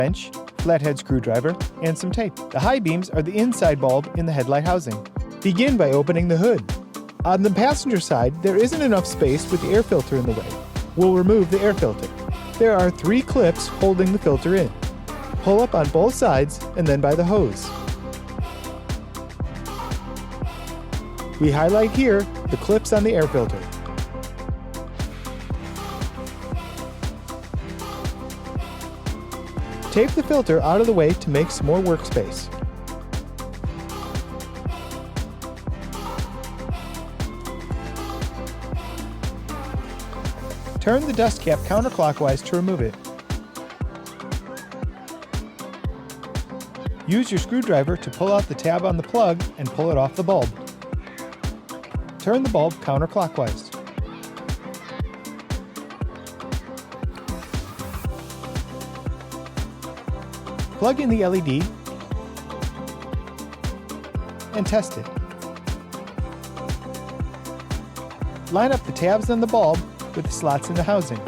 wrench, flathead screwdriver, and some tape. The high beams are the inside bulb in the headlight housing. Begin by opening the hood. On the passenger side, there isn't enough space with the air filter in the way. We'll remove the air filter. There are 3 clips holding the filter in. Pull up on both sides and then by the hose. We highlight here the clips on the air filter. Tape the filter out of the way to make some more workspace. Turn the dust cap counterclockwise to remove it. Use your screwdriver to pull out the tab on the plug and pull it off the bulb. Turn the bulb counterclockwise. Plug in the LED and test it. Line up the tabs on the bulb with the slots in the housing.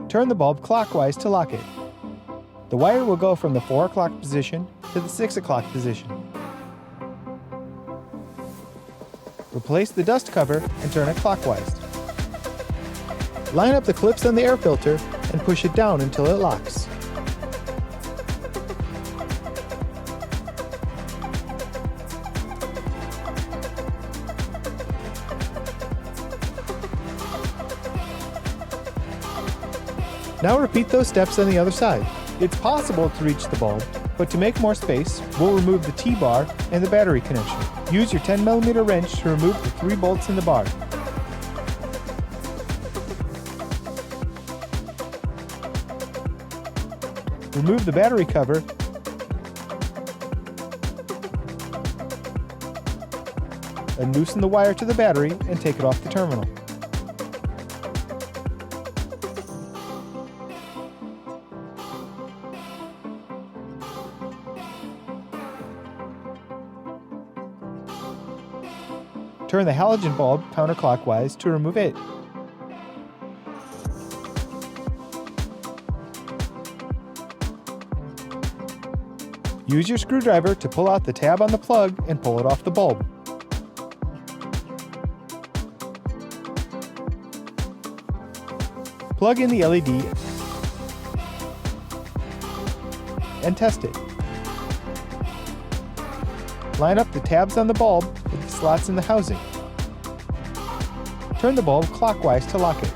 Turn the bulb clockwise to lock it. The wire will go from the 4 o'clock position to the 6 o'clock position. Replace the dust cover and turn it clockwise. Line up the clips on the air filter and push it down until it locks. Now repeat those steps on the other side. It's possible to reach the bulb, but to make more space, we'll remove the T-bar and the battery connection. Use your 10mm wrench to remove the 3 bolts in the bar. Remove the battery cover and loosen the wire to the battery and take it off the terminal. Turn the halogen bulb counterclockwise to remove it. Use your screwdriver to pull out the tab on the plug and pull it off the bulb. Plug in the LED and test it. Line up the tabs on the bulb with the slots in the housing. Turn the bulb clockwise to lock it.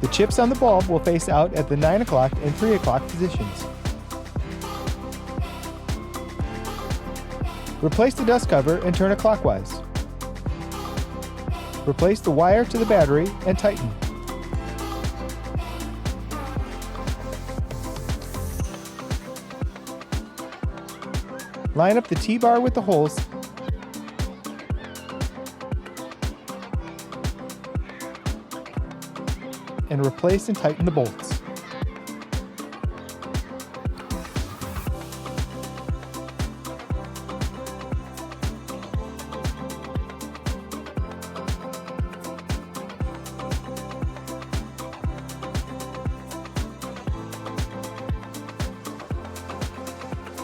The chips on the bulb will face out at the 9 o'clock and 3 o'clock positions. Replace the dust cover and turn it clockwise. Replace the wire to the battery and tighten. Line up the T-bar with the holes and replace and tighten the bolts.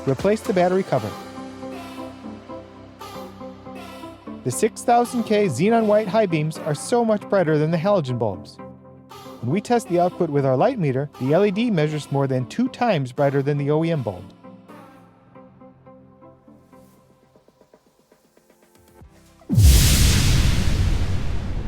Replace the battery cover. The 6000K xenon white high beams are so much brighter than the halogen bulbs. When we test the output with our light meter, the LED measures more than 2 times brighter than the OEM bulb.